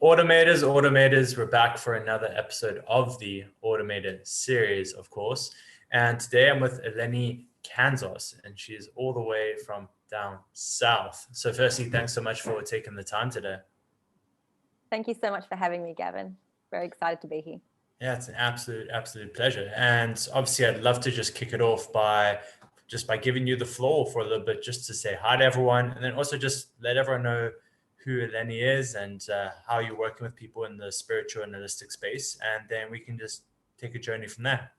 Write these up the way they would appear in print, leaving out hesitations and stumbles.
Automators, we're back for another episode of the Automator Series, of course. And today I'm with Eleni Kantzos, and she's all the way from down south. So firstly, thanks so much for taking the time today. Thank you so much for having me, Gavin. Very excited to be here. Yeah, it's an absolute pleasure. And obviously, I'd love to just kick it off by giving you the floor for a little bit, just to say hi to everyone, and then also just let everyone know who Eleni is and how you're working with people in the spiritual and holistic space, and then we can just take a journey from there.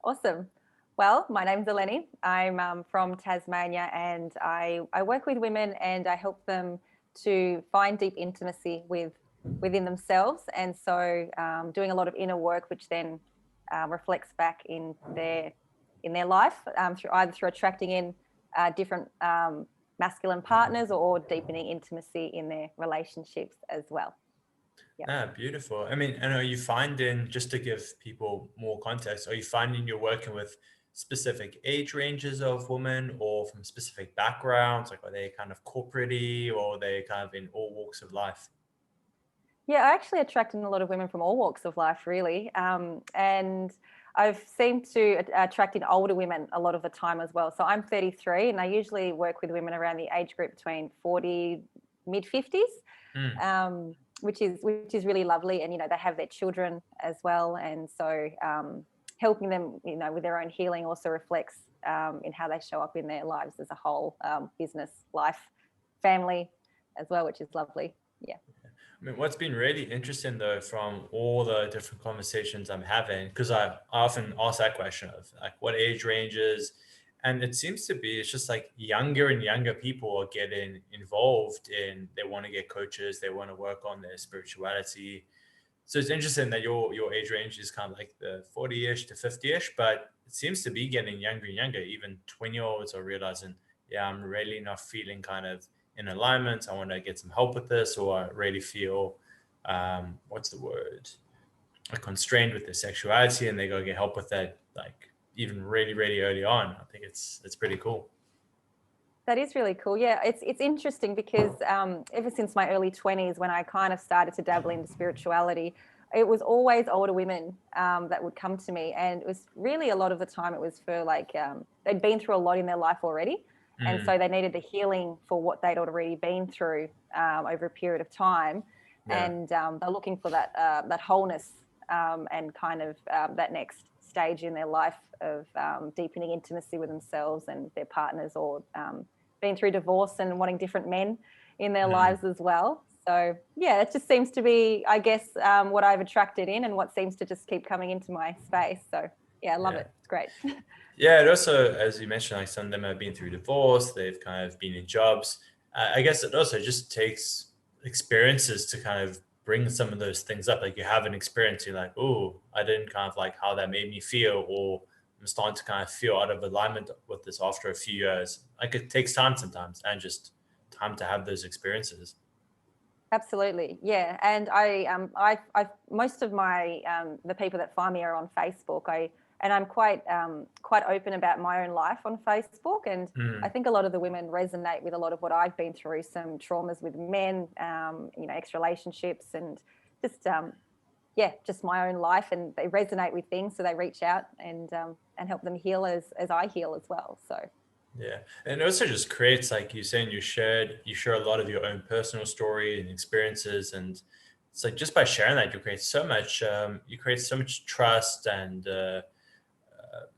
Awesome. Well, my name's Eleni. I'm from Tasmania, and I work with women and I help them to find deep intimacy within themselves, and so doing a lot of inner work, which then reflects back in their life through attracting in different masculine partners or deepening intimacy in their relationships as well. Yeah, beautiful. I mean, and are you finding, just to give people more context, are you finding you're working with specific age ranges of women or from specific backgrounds? Like, are they kind of corporate-y or are they kind of in all walks of life? Yeah, I actually attract in a lot of women from all walks of life, really. And I've seemed to attract in older women a lot of the time as well. So I'm 33 and I usually work with women around the age group between 40, mid 50s, which is really lovely. And, they have their children as well. And so helping them, with their own healing also reflects in how they show up in their lives as a whole, business, life, family as well, which is lovely. Yeah. I mean, what's been really interesting though, from all the different conversations I'm having, because I often ask that question of like what age ranges, and it seems to be, it's just like younger and younger people are getting involved in, they want to get coaches, they want to work on their spirituality. So it's interesting that your age range is kind of like the 40-ish to 50-ish, but it seems to be getting younger and younger. Even 20-year-olds are realizing, yeah, I'm really not feeling kind of in alignment. I want to get some help with this, or I really feel, what's the word? Like constrained with their sexuality, and they go get help with that, like even really, really early on. I think it's pretty cool. That is really cool. Yeah, it's interesting because ever since my early 20s, when I kind of started to dabble into spirituality, it was always older women that would come to me. And it was really a lot of the time it was for like, they'd been through a lot in their life already. And so they needed the healing for what they'd already been through over a period of time. Yeah. And they're looking for that wholeness and kind of that next stage in their life of deepening intimacy with themselves and their partners, or been through divorce and wanting different men in their lives as well. So yeah, it just seems to be, I guess, what I've attracted in and what seems to just keep coming into my space. So yeah, I love it. It's great. Yeah, it also, as you mentioned, like some of them have been through divorce, they've kind of been in jobs. I guess it also just takes experiences to kind of bring some of those things up. Like you have an experience, you're like, oh, I didn't kind of like how that made me feel, or I'm starting to kind of feel out of alignment with this after a few years. Like it takes time sometimes, and just time to have those experiences. Absolutely, yeah. And I most of my the people that find me are on Facebook. I'm quite open about my own life on Facebook, and I think a lot of the women resonate with a lot of what I've been through. Some traumas with men, ex relationships, and just just my own life, and they resonate with things, so they reach out and help them heal as I heal as well. So. Yeah. And it also just creates, like you saying, you share a lot of your own personal story and experiences. And it's like, just by sharing that, you create so much trust, and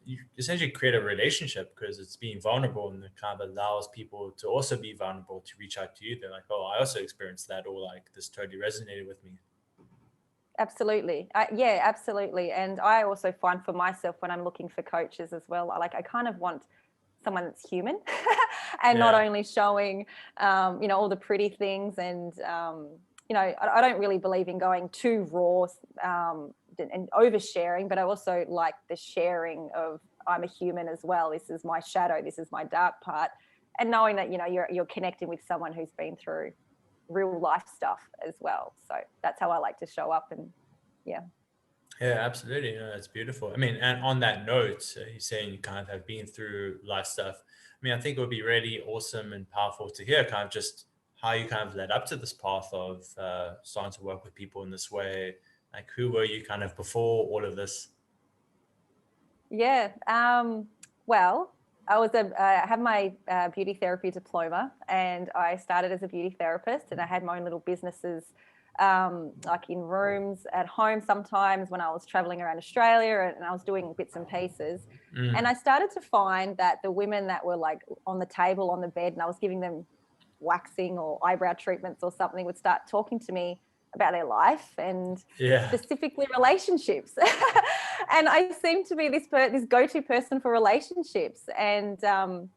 you essentially create a relationship, because it's being vulnerable, and it kind of allows people to also be vulnerable to reach out to you. They're like, oh, I also experienced that, or like this totally resonated with me. Absolutely. Yeah, absolutely. And I also find for myself, when I'm looking for coaches as well, I kind of want someone that's human and not only showing, all the pretty things. And, I don't really believe in going too raw and oversharing, but I also like the sharing of, I'm a human as well. This is my shadow. This is my dark part. And knowing that, you're connecting with someone who's been through real life stuff as well. So that's how I like to show up. And yeah. Yeah, absolutely. No, that's beautiful. I mean, and on that note, you're saying you kind of have been through life stuff. I mean, I think it would be really awesome and powerful to hear kind of just how you kind of led up to this path of starting to work with people in this way. Like, who were you kind of before all of this? Yeah. Well, I have my beauty therapy diploma, and I started as a beauty therapist, and I had my own little businesses, like in rooms at home sometimes when I was traveling around Australia, and I was doing bits and pieces. And I started to find that the women that were like on the table, on the bed, and I was giving them waxing or eyebrow treatments or something, would start talking to me about their life and Yeah. specifically relationships. And I seem to be this go-to person for relationships. And then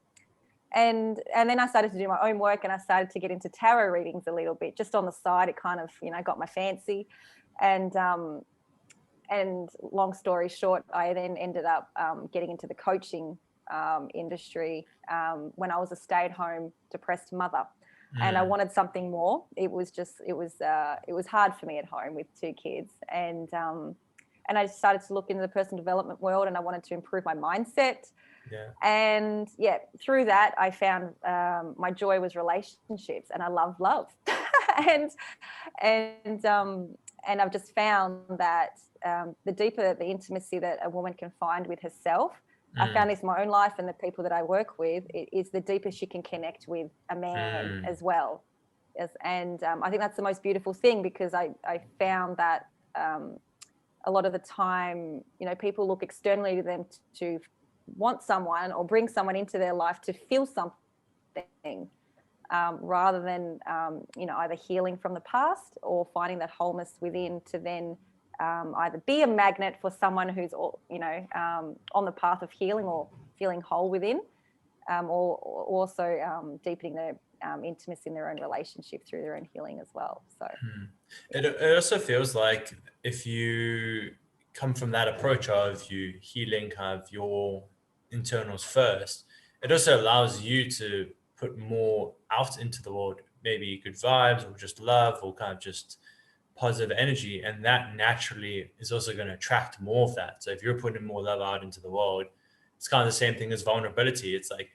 I started to do my own work, and I started to get into tarot readings a little bit, just on the side. It kind of, got my fancy. And long story short, I then ended up getting into the coaching industry when I was a stay-at-home depressed mother. And I wanted something more. It was hard for me at home with two kids. And I started to look into the personal development world, and I wanted to improve my mindset. Yeah. And through that, I found my joy was relationships, and I love love. and I've just found that the deeper the intimacy that a woman can find with herself, I found this in my own life and the people that I work with, is the deeper she can connect with a man as well. Yes, and I think that's the most beautiful thing, because I found that a lot of the time, people look externally to them to want someone or bring someone into their life to feel something, rather than either healing from the past or finding that wholeness within, to then either be a magnet for someone who's on the path of healing or feeling whole within, or also deepening their intimacy in their own relationship through their own healing as well. So it also feels like, if you come from that approach of you healing kind of your internals first, it also allows you to put more out into the world, maybe good vibes or just love or kind of just positive energy, and that naturally is also going to attract more of that. So if you're putting more love out into the world, it's kind of the same thing as vulnerability. It's like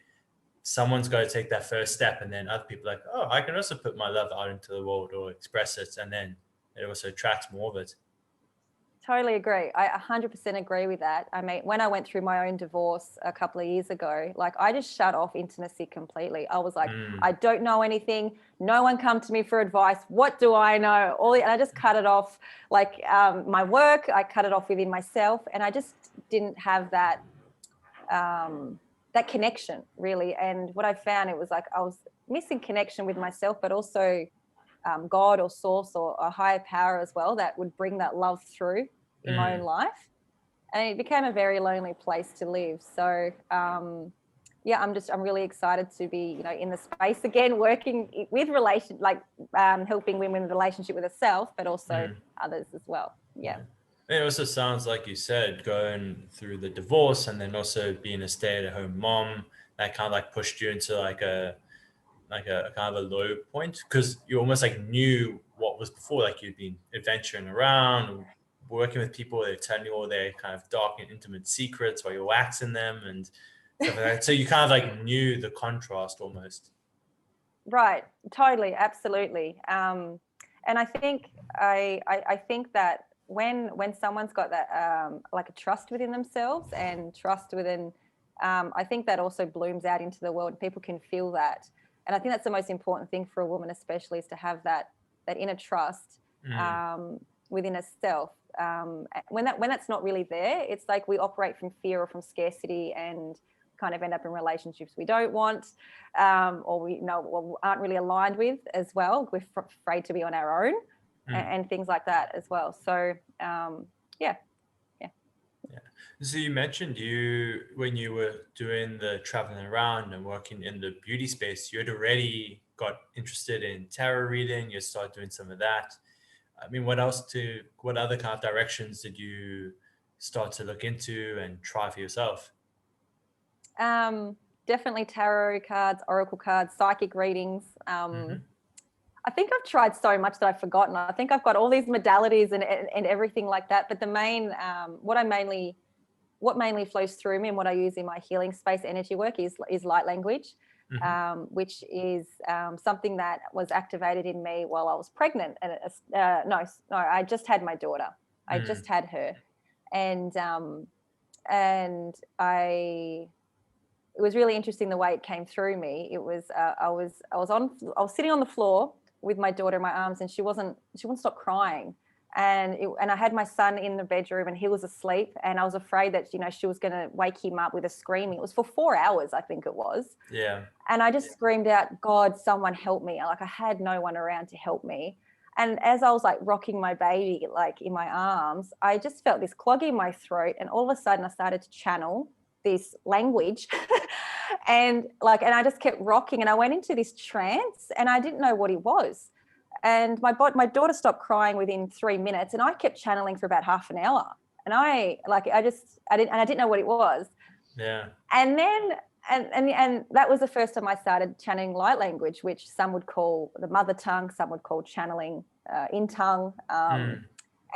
someone's got to take that first step, and then other people are like, oh, I can also put my love out into the world or express it, and then it also attracts more of it. totally agree. I 100% agree with that. I mean, when I went through my own divorce a couple of years ago, like, I just shut off intimacy completely. I was like, I don't know anything. No one come to me for advice. What do I know? And I just cut it off. Like my work, I cut it off within myself, and I just didn't have that that connection really. And what I found, it was like I was missing connection with myself, but also God or source or a higher power as well, that would bring that love through in my own life. And it became a very lonely place to live. So I'm really excited to be, in the space again, working with helping women in relationship with herself, but also others as well. Yeah. It also sounds like you said, going through the divorce and then also being a stay-at-home mom, that kind of like pushed you into like a kind of a low point, because you almost like knew what was before. Like, you'd been adventuring around, working with people, they're telling you all their kind of dark and intimate secrets while you're waxing them and stuff like that. So you kind of like knew the contrast almost. Right. Totally. Absolutely. And I think I think that when someone's got that like a trust within themselves and trust within, I think that also blooms out into the world. People can feel that. And I think that's the most important thing for a woman, especially, is to have that inner trust within herself. When that's not really there, it's like we operate from fear or from scarcity, and kind of end up in relationships we don't want, or we aren't really aligned with as well. We're afraid to be on our own, and things like that as well. So yeah. So you mentioned when you were doing the traveling around and working in the beauty space, you had already got interested in tarot reading. You started doing some of that. I mean, what other kind of directions did you start to look into and try for yourself? Definitely tarot cards, oracle cards, psychic readings. I think I've tried so much that I've forgotten. I think I've got all these modalities and everything like that. But the main, what mainly flows through me and what I use in my healing space energy work is light language. which is something that was activated in me while I was pregnant. And no, I just had my daughter. I just had her, and it was really interesting the way it came through me. It was I was sitting on the floor with my daughter in my arms, and she wouldn't stop crying. And I had my son in the bedroom, and he was asleep, and I was afraid that she was going to wake him up with a screaming. It was for 4 hours, I think it was. Yeah. And I just screamed out, "God, someone help me!" Like I had no one around to help me. And as I was like rocking my baby like in my arms, I just felt this clog in my throat, and all of a sudden I started to channel this language, and I just kept rocking, and I went into this trance, and I didn't know what it was. And my daughter stopped crying within 3 minutes, and I kept channeling for about half an hour. And I didn't know what it was. Yeah. And then and that was the first time I started channeling light language, which some would call the mother tongue, some would call channeling in tongue, and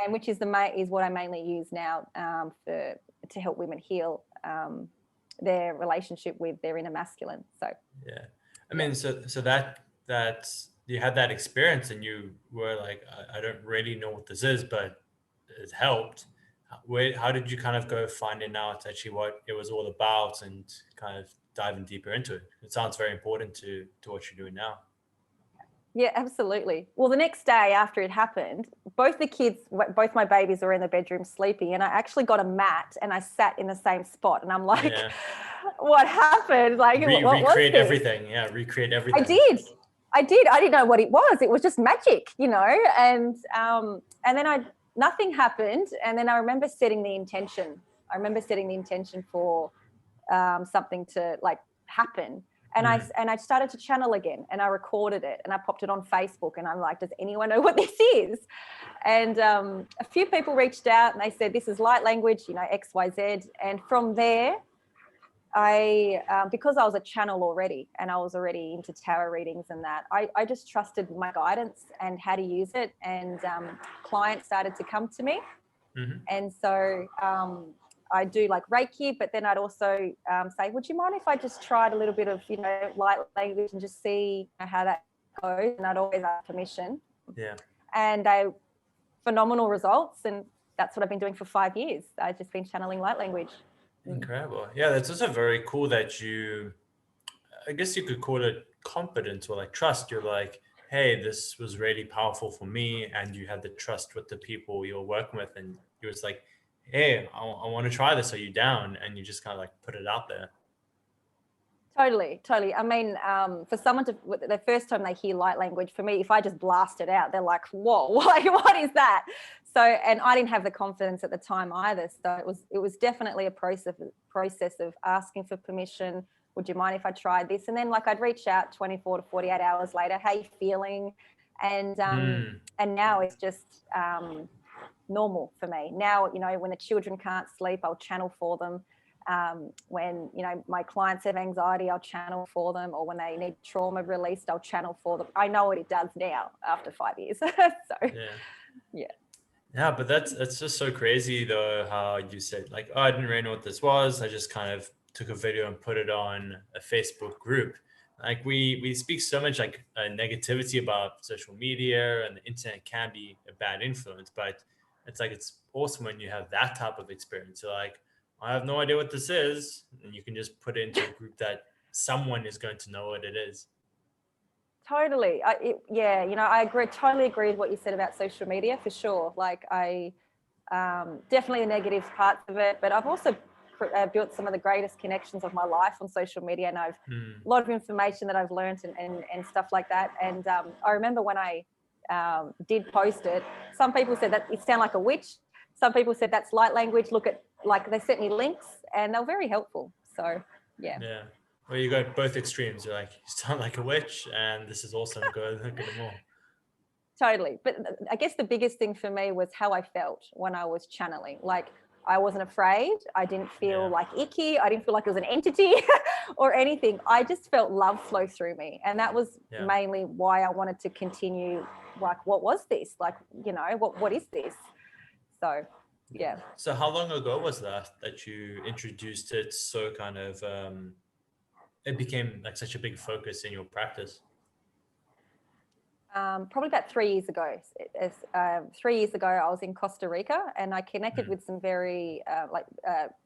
which is what I mainly use now to help women heal their relationship with their inner masculine. So yeah, I mean, so that you had that experience, and you were like, I don't really know what this is, but it helped. How did you kind of go finding out actually what it was all about and kind of diving deeper into it? It sounds very important to what you're doing now. Yeah, absolutely. Well, the next day after it happened, both my babies were in the bedroom sleeping, and I actually got a mat and I sat in the same spot, and I'm like, what happened? Like, what recreate was everything. Yeah, recreate everything. I did. I didn't know what it was. It was just magic, and then nothing happened. And then I remember setting the intention. For something to like happen. And I started to channel again, and I recorded it, and I popped it on Facebook, and I'm like, does anyone know what this is? And a few people reached out, and they said, this is light language, X, Y, Z. And from there, because I was a channel already, and I was already into tarot readings and that, I just trusted my guidance and how to use it. And clients started to come to me. And so I do like Reiki, but then I'd also say, would you mind if I just tried a little bit of, light language and just see how that goes? And I'd always ask permission. Yeah. And phenomenal results. And that's what I've been doing for 5 years. I've just been channeling light language. Incredible. Yeah, that's also very cool that I guess you could call it confidence or like trust. You're like, hey, this was really powerful for me. And you had the trust with the people you're working with. And you was like, hey, I want to try this. Are you down? And you just kind of like put it out there. Totally. I mean, for someone the first time they hear light language, for me, if I just blast it out, they're like, whoa, what is that? So, and I didn't have the confidence at the time either. So it was definitely a process of asking for permission. Would you mind if I tried this? And then I'd reach out 24 to 48 hours later, how you feeling? And now it's just normal for me. Now, when the children can't sleep, I'll channel for them. When my clients have anxiety, I'll channel for them, or when they need trauma released, I'll channel for them. I know what it does now after 5 years. So yeah, but that's just so crazy though, how you said like, oh, I didn't really know what this was, I just kind of took a video and put it on a Facebook group. Like we speak so much like negativity about social media, and the internet can be a bad influence, but it's awesome when you have that type of experience. You're like, I have no idea what this is, and you can just put it into a group that someone is going to know what it is. Totally. I totally agree with what you said about social media, for sure. Like I definitely the negative parts of it, but I've also built some of the greatest connections of my life on social media, and I've a lot of information that I've learned and stuff like that. And I remember when I did post it, some people said that it sounded like a witch. Some people said that's light language. They sent me links, and they were very helpful. So yeah. Well, you got both extremes. You're like, you sound like a witch, and this is awesome. Go look at them all. Totally. But I guess the biggest thing for me was how I felt when I was channeling. Like, I wasn't afraid. I didn't feel like icky. I didn't feel like it was an entity or anything. I just felt love flow through me. And that was mainly why I wanted to continue. Like, what was this? Like, what is this? So, yeah. So how long ago was that you introduced it so kind of it became like such a big focus in your practice? Probably about 3 years ago. 3 years ago, I was in Costa Rica, and I connected Mm, with some very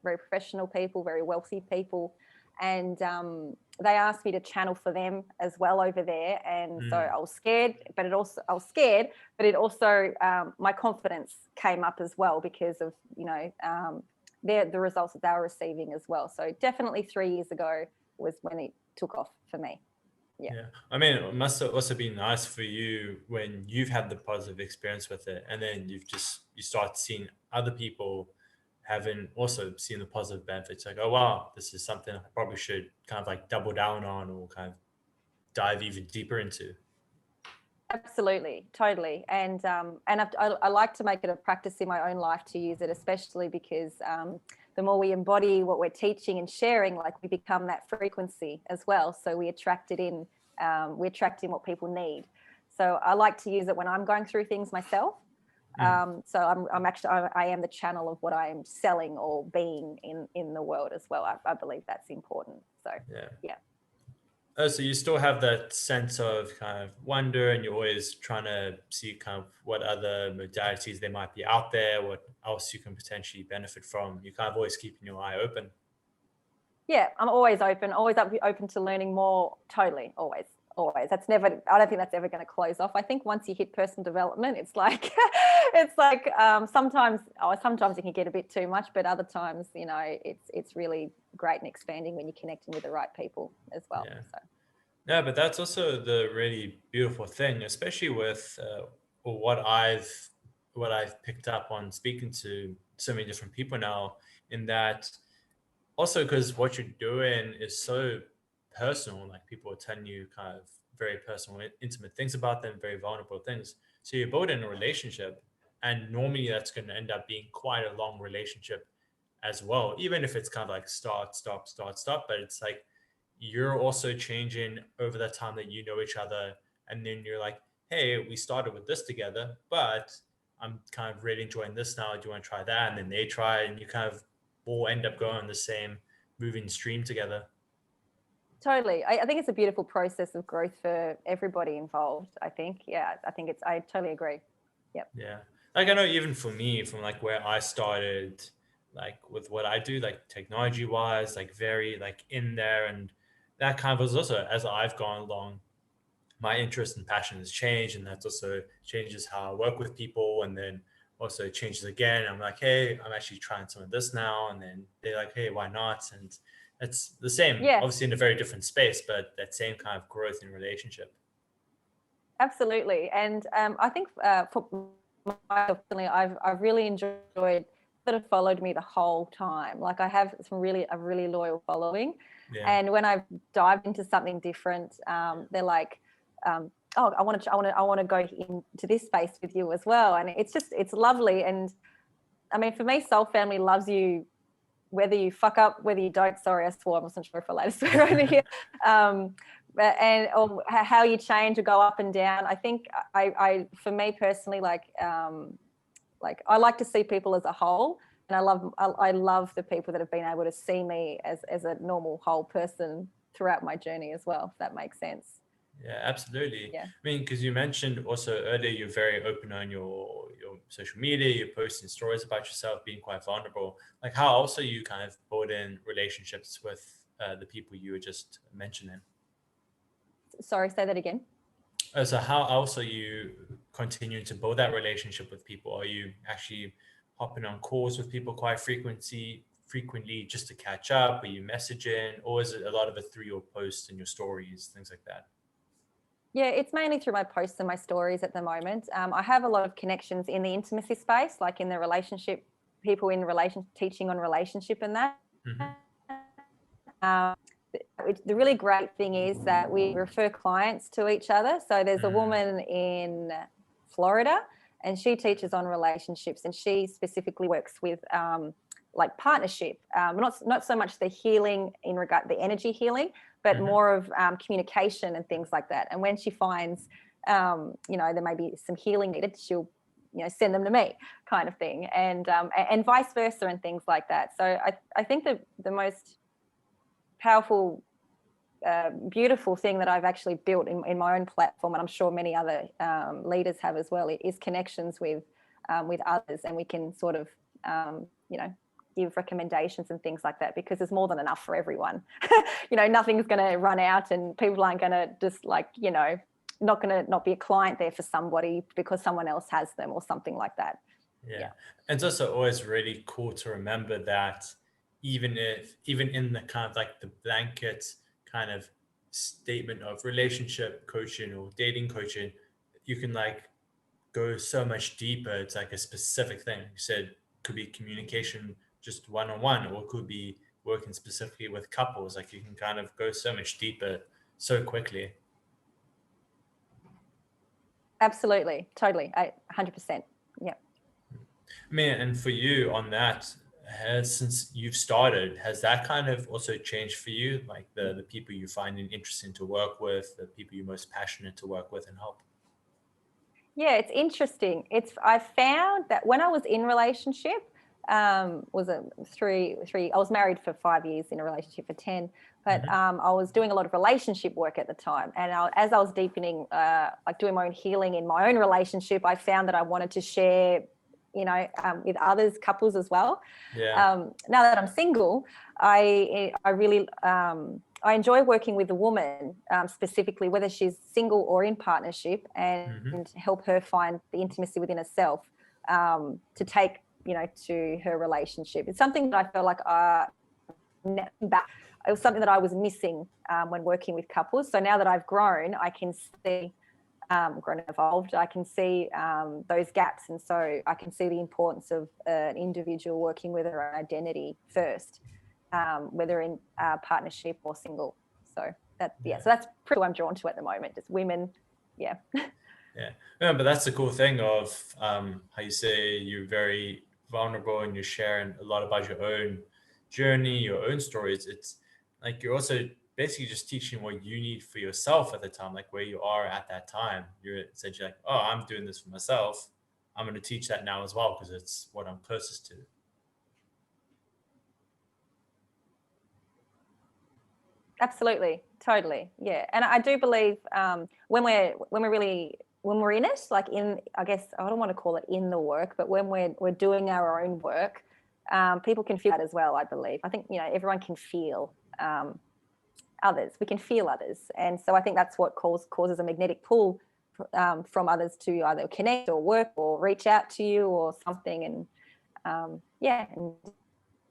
professional people, very wealthy people, and they asked me to channel for them as well over there. And so mm, I was scared, but it also my confidence came up as well because of the results that they were receiving as well. So definitely 3 years ago was when it took off for me. Yeah. yeah. I mean, it must have also been nice for you when you've had the positive experience with it, and then you start seeing other people having also seen the positive benefits. Like, oh wow, this is something I probably should kind of like double down on or kind of dive even deeper into. Absolutely, totally, and I like to make it a practice in my own life to use it, especially because the more we embody what we're teaching and sharing, like we become that frequency as well. So we attract it in, we attract in what people need. So I like to use it when I'm going through things myself. Mm, So I am the channel of what I am selling or being in the world as well. I believe that's important. So yeah. yeah. Oh, so you still have that sense of kind of wonder, and you're always trying to see kind of what other modalities there might be out there, what else you can potentially benefit from. You're kind of always keeping your eye open. Yeah, I'm always open, open to learning more. Totally, always, always. That's never. I don't think that's ever going to close off. I think once you hit personal development, it's like, it's like sometimes it can get a bit too much, but other times, it's really great and expanding when you're connecting with the right people as well. Yeah. So Yeah, but that's also the really beautiful thing, especially with what I've picked up on speaking to so many different people now, in that also because what you're doing is so personal, like people are telling you kind of very personal, intimate things about them, very vulnerable things. So you're building a relationship, and normally that's going to end up being quite a long relationship as well, even if it's kind of like start, stop, start, stop. But it's like you're also changing over the time that you know each other. And then you're like, hey, we started with this together, but I'm kind of really enjoying this now. Do you want to try that? And then they try, and you kind of all end up going on the same moving stream together. totally, I think it's a beautiful process of growth for everybody involved. I think, yeah, I totally agree. Yep. Yeah. Like I know even for me, from like where I started, like with what I do, like technology wise, like very like in there, and that kind of was also as I've gone along, my interest and passion has changed, and that's also changes how I work with people, and then also changes again. I'm like, hey, I'm actually trying some of this now, and then they're like, hey, why not? And it's the same, Yeah. obviously in a very different space, but that same kind of growth in relationship. Absolutely, and I think for myself, personally, I've really enjoyed that have followed me the whole time. Like I have a really loyal following, Yeah. and when I've dived into something different, they're like, "Oh, I want to go into this space with you as well." And it's lovely. And I mean, for me, Soul Family loves you whether you fuck up, whether you don't. Sorry, I swore. I wasn't sure if I allowed to swear over here. Or how you change or go up and down. I think for me personally, like I like to see people as a whole, and I love the people that have been able to see me as a normal whole person throughout my journey as well. If that makes sense. Yeah, absolutely. Yeah. I mean, because you mentioned also earlier you're very open on your social media, you're posting stories about yourself, being quite vulnerable. Like, how else are you kind of building relationships with the people you were just mentioning? Sorry, say that again. So, how else are you continuing to build that relationship with people? Are you actually hopping on calls with people quite frequently just to catch up? Are you messaging, or is it a lot of it through your posts and your stories, things like that? Yeah, it's mainly through my posts and my stories at the moment. I have a lot of connections in the intimacy space, like in the relationship, people in relation, teaching on relationship and that. Hmm. Um, the really great thing is that we refer clients to each other. So there's a Mm, woman in Florida, and she teaches on relationships, and she specifically works with like partnership, not so much the healing in regard the energy healing, but hmm. more of communication and things like that. And when she finds, there may be some healing needed, she'll send them to me, kind of thing, and vice versa and things like that. So I think the most powerful beautiful thing that I've actually built in my own platform, and I'm sure many other leaders have as well, is connections with others, and we can sort of give recommendations and things like that, because there's more than enough for everyone. Nothing's going to run out, and people aren't going to just not going to not be a client there for somebody because someone else has them or something like that. Yeah. And it's also always really cool to remember that even in the kind of like the blanket kind of statement of relationship coaching or dating coaching, you can like go so much deeper. It's like a specific thing. You said could be communication just one on one, or it could be working specifically with couples. Like you can kind of go so much deeper so quickly. Absolutely. Totally. 100%. Yeah. I mean, and for you on that, since you've started, has that kind of also changed for you? Like the people you find interesting to work with, the people you're most passionate to work with and help? Yeah, it's interesting. I found that when I was in relationship, was a three. I was married for 5 years, in a relationship for 10, but Hmm. I was doing a lot of relationship work at the time. And as I was deepening, like doing my own healing in my own relationship, I found that I wanted to share, with others, couples as well. Yeah. Now that I'm single, I really I enjoy working with a woman, specifically, whether she's single or in partnership, Hmm. and help her find the intimacy within herself, to take, to her relationship. It's something that I felt like back. It was something that I was missing when working with couples. So now that I've grown, I can see, grown and evolved, I can see those gaps. And so I can see the importance of an individual working with her identity first, whether in partnership or single. So so that's pretty what I'm drawn to at the moment, just women. Yeah. Yeah. Yeah, but that's the cool thing of how you say you're very vulnerable and you're sharing a lot about your own journey, your own stories. It's like you're also basically just teaching what you need for yourself at the time, like where you are at that time. You're essentially like, oh, I'm doing this for myself. I'm going to teach that now as well because it's what I'm closest to. Absolutely, totally, yeah. And I do believe, when we're in it, like in, I guess I don't want to call it in the work, but when we're doing our own work, people can feel that as well. I believe. I think everyone can feel others. We can feel others, and so I think that's what causes a magnetic pull from others to either connect or work or reach out to you or something, and and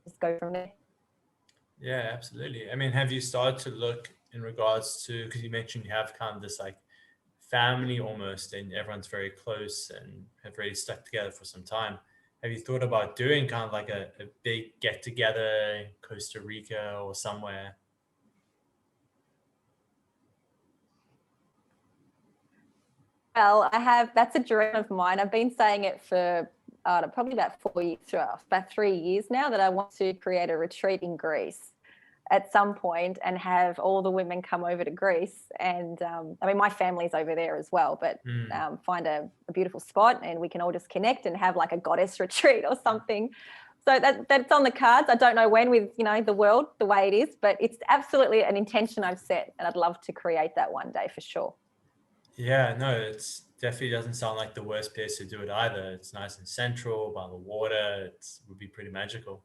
just go from there. Yeah, absolutely. I mean, have you started to look in regards to, because you mentioned you have kind of this like family almost, and everyone's very close and have really stuck together for some time. Have you thought about doing kind of like a big get together in Costa Rica or somewhere? Well, that's a dream of mine. I've been saying it for probably about 4 years, about 3 years now, that I want to create a retreat in Greece at some point and have all the women come over to Greece. And I mean, my family's over there as well, but Mm. find a beautiful spot and we can all just connect and have like a goddess retreat or something. So that's on the cards. I don't know when, with the world the way it is, but it's absolutely an intention I've set, and I'd love to create that one day for sure. Yeah, no, it's definitely doesn't sound like the worst place to do it either. It's nice and central by the water. It would be pretty magical.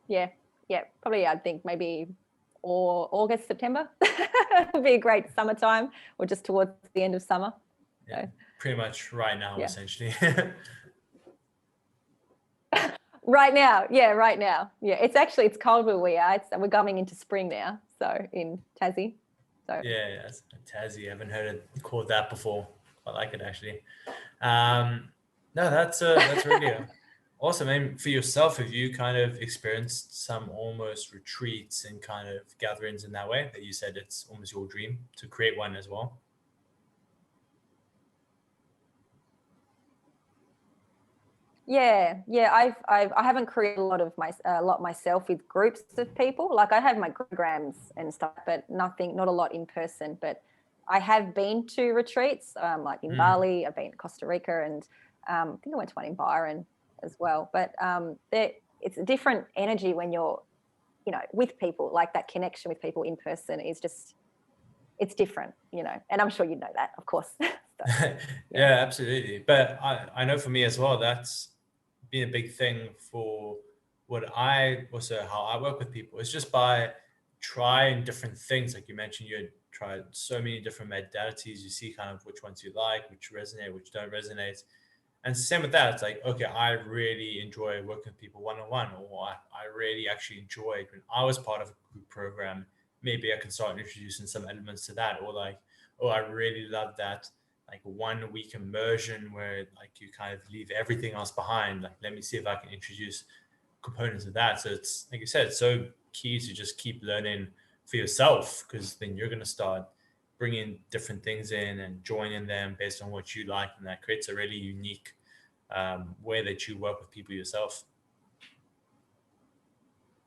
Yeah, yeah, probably I think maybe or August, September. It'll be a great summertime, or just towards the end of summer. Yeah, So pretty much right now, yeah. essentially. Right now, yeah, right now. Yeah, it's cold where we are. We're coming into spring now, so in Tassie. So Yeah, yeah, it's Tassie. I haven't heard it called that before. I like it actually. No, that's really awesome. And for yourself, have you kind of experienced some almost retreats and kind of gatherings in that way that you said it's almost your dream to create one as well? yeah, I haven't created a lot myself with groups of people. Like I have my programs and stuff, but not a lot in person. But I have been to retreats, like in Mm, Bali. I've been to Costa Rica, and I think I went to one in Byron as well. But it's a different energy when you're with people, like that connection with people in person is just, it's different, and I'm sure you know that, of course. So, Yeah, absolutely. But I know for me as well, that's been a big thing for how I work with people. It's just by trying different things. Like you mentioned, you had tried so many different modalities. You see kind of which ones you like, which resonate, which don't resonate. And same with that. It's like, okay, I really enjoy working with people one-on-one, or I really actually enjoyed when I was part of a group program. Maybe I can start introducing some elements to that, or like, oh, I really love that like 1 week immersion where like you kind of leave everything else behind. Like, let me see if I can introduce components of that. So it's like you said, it's so key to just keep learning for yourself, because then you're going to start bringing different things in and joining them based on what you like, and that creates a really unique way that you work with people yourself.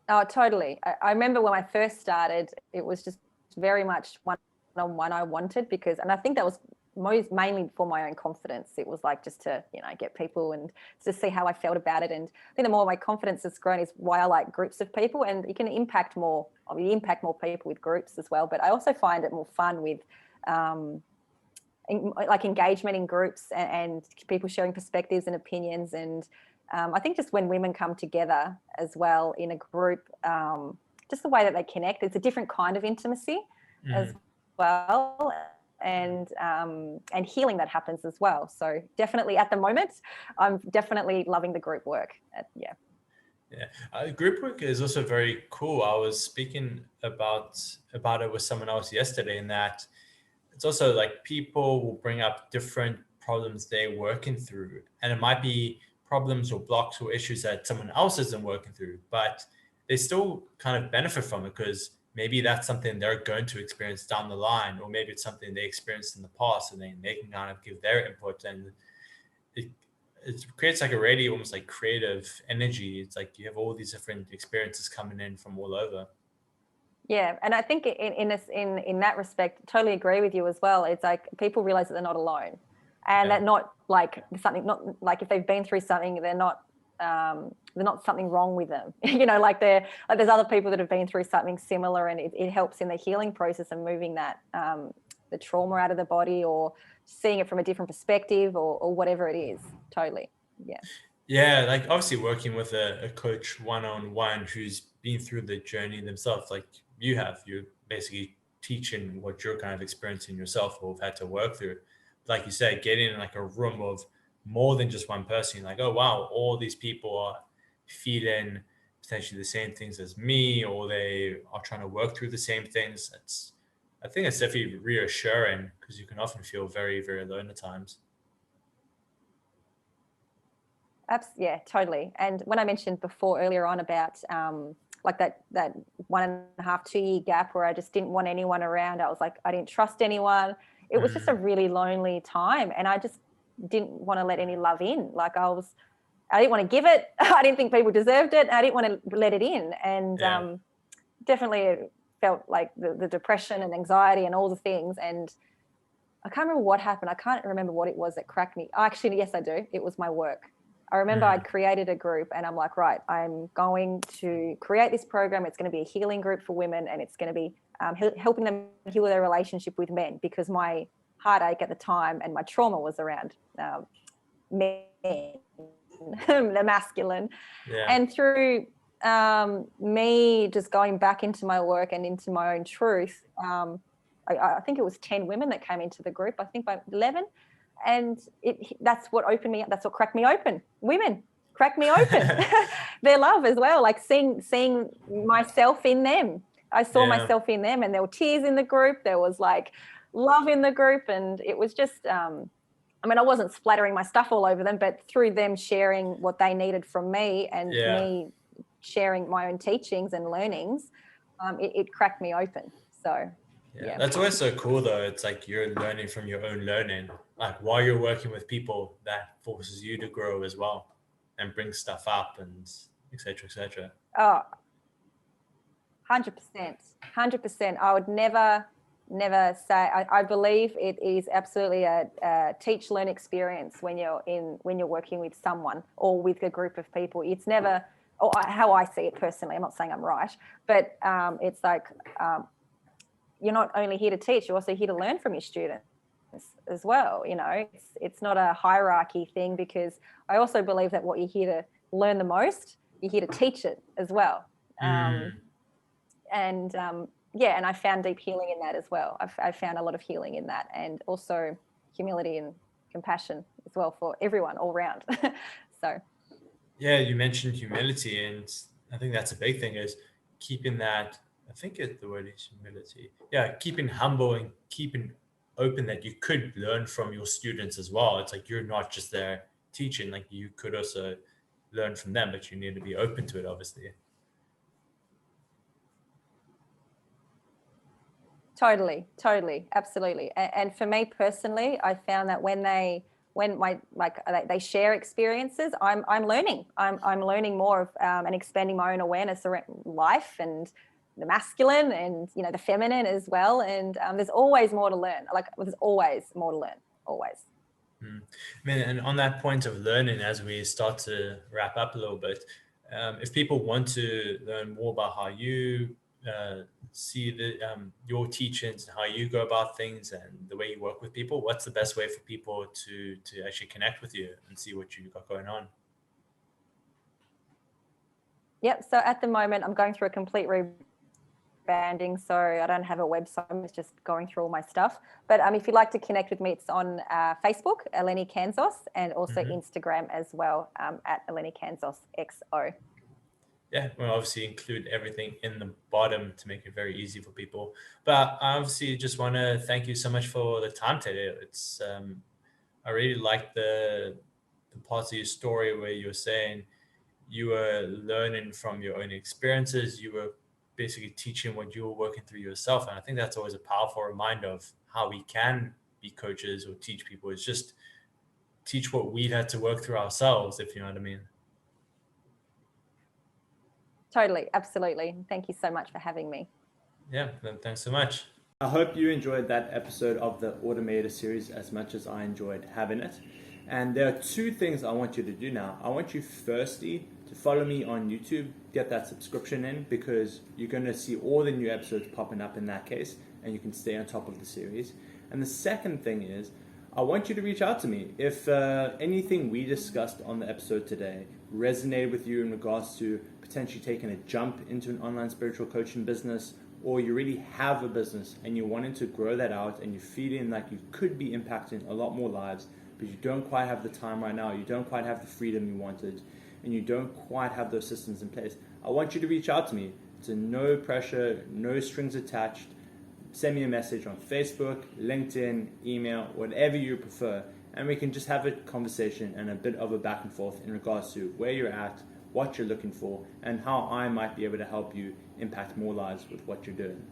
Oh, totally. I remember when I first started, it was just very much one-on-one I wanted, and I think that was mainly for my own confidence. It was like just to, get people and to see how I felt about it. And I think the more my confidence has grown is why I like groups of people, and you can impact more people with groups as well. But I also find it more fun with like engagement in groups and people sharing perspectives and opinions. And I think just when women come together as well in a group, just the way that they connect, it's a different kind of intimacy as well, and healing that happens as well. So definitely at the moment, I'm definitely loving the group work. Group work is also very cool. I was speaking about it with someone else yesterday, in that it's also like people will bring up different problems they're working through, and it might be problems or blocks or issues that someone else isn't working through, but they still kind of benefit from it, because maybe that's something they're going to experience down the line, or maybe it's something they experienced in the past, and then they can kind of give their input, and it creates like a really almost like creative energy. It's like you have all these different experiences coming in from all over. Yeah, and I think in that respect, totally agree with you as well. It's like people realize that they're not alone, and that not like something, not like if they've been through something, they're not something wrong with them. Like there's other people that have been through something similar, and it helps in the healing process and moving that the trauma out of the body, or seeing it from a different perspective, or whatever it is. Totally. Yeah. Yeah, like obviously working with a coach one-on-one who's been through the journey themselves, like you're basically teaching what you're kind of experiencing yourself or have had to work through. Like you said, getting in like a room of more than just one person, like, oh wow, all these people are feeling potentially the same things as me, or they are trying to work through the same things. I think it's definitely reassuring, because you can often feel very, very alone at times. Yeah, totally. And when I mentioned before earlier on about like that 1.5, 2 year gap where I just didn't want anyone around, I was like, I didn't trust anyone. It was just a really lonely time, and I just didn't want to let any love in. Like I didn't want to give it. I didn't think people deserved it. I didn't want to let it in. And definitely it felt like the depression and anxiety and all the things. And I can't remember what happened. I can't remember what it was that cracked me. Actually, yes, I do. It was my work. I remember I'd created a group, and I'm like, right, I'm going to create this program. It's going to be a healing group for women, and it's going to be helping them heal their relationship with men, because my heartache at the time and my trauma was around men, the masculine. Yeah. And through me just going back into my work and into my own truth, I think it was 10 women that came into the group, I think by 11. And that's what opened me up. That's what cracked me open. Women cracked me open. Their love as well, like seeing myself in them. I saw myself in them, and there were tears in the group. There was like love in the group. And it was just, I wasn't splattering my stuff all over them, but through them sharing what they needed from me, and me sharing my own teachings and learnings, it cracked me open. So yeah, that's always so cool though. It's like you're learning from your own learning. Like while you're working with people, that forces you to grow as well and bring stuff up, and et cetera, et cetera. Oh, 100%. 100%. I would never say, I believe it is absolutely a teach learn experience when you're working with someone or with a group of people. It's never or how I see it personally. I'm not saying I'm right, but it's like you're not only here to teach, you're also here to learn from your students as well. It's not a hierarchy thing, because I also believe that what you're here to learn the most, you're here to teach it as well. And I found deep healing in that as well. I found a lot of healing in that, and also humility and compassion as well for everyone all around. So Yeah, you mentioned humility, and I think that's a big thing, is keeping that. I think the word is humility. Yeah, keeping humble and keeping open that you could learn from your students as well. It's like you're not just there teaching, like you could also learn from them, but you need to be open to it, obviously. totally, absolutely. And for me personally, I found that when they share experiences, I'm learning. I'm learning more of and expanding my own awareness around life and the masculine and the feminine as well. And there's always more to learn. Like there's always more to learn. Always. I mean, and on that point of learning, as we start to wrap up a little bit, if people want to learn more about how you see your teachings and how you go about things and the way you work with people, what's the best way for people to actually connect with you and see what you got going on? Yep. So at the moment, I'm going through a complete rebranding, so I don't have a website. I'm just going through all my stuff. But if you'd like to connect with me, it's on Facebook, Eleni Kantzos, and also Instagram as well, at Eleni Kantzos XO. Yeah, we'll obviously include everything in the bottom to make it very easy for people. But I obviously just want to thank you so much for the time today. It's I really like the parts of your story where you were saying you were learning from your own experiences. You were basically teaching what you were working through yourself. And I think that's always a powerful reminder of how we can be coaches or teach people. It's just teach what we've had to work through ourselves, if you know what I mean. Totally. Absolutely. Thank you so much for having me. Yeah, thanks so much. I hope you enjoyed that episode of the Automator Series as much as I enjoyed having it. And there are two things I want you to do now. I want you firstly to follow me on YouTube, get that subscription in, because you're going to see all the new episodes popping up in that case, and you can stay on top of the series. And the second thing is, I want you to reach out to me. If anything we discussed on the episode today resonated with you in regards to potentially taking a jump into an online spiritual coaching business, or you really have a business and you're wanting to grow that out and you're feeling like you could be impacting a lot more lives, but you don't quite have the time right now, you don't quite have the freedom you wanted, and you don't quite have those systems in place, I want you to reach out to me. It's a no pressure, no strings attached. Send me a message on Facebook, LinkedIn, email, whatever you prefer, and we can just have a conversation and a bit of a back and forth in regards to where you're at, what you're looking for, and how I might be able to help you impact more lives with what you're doing.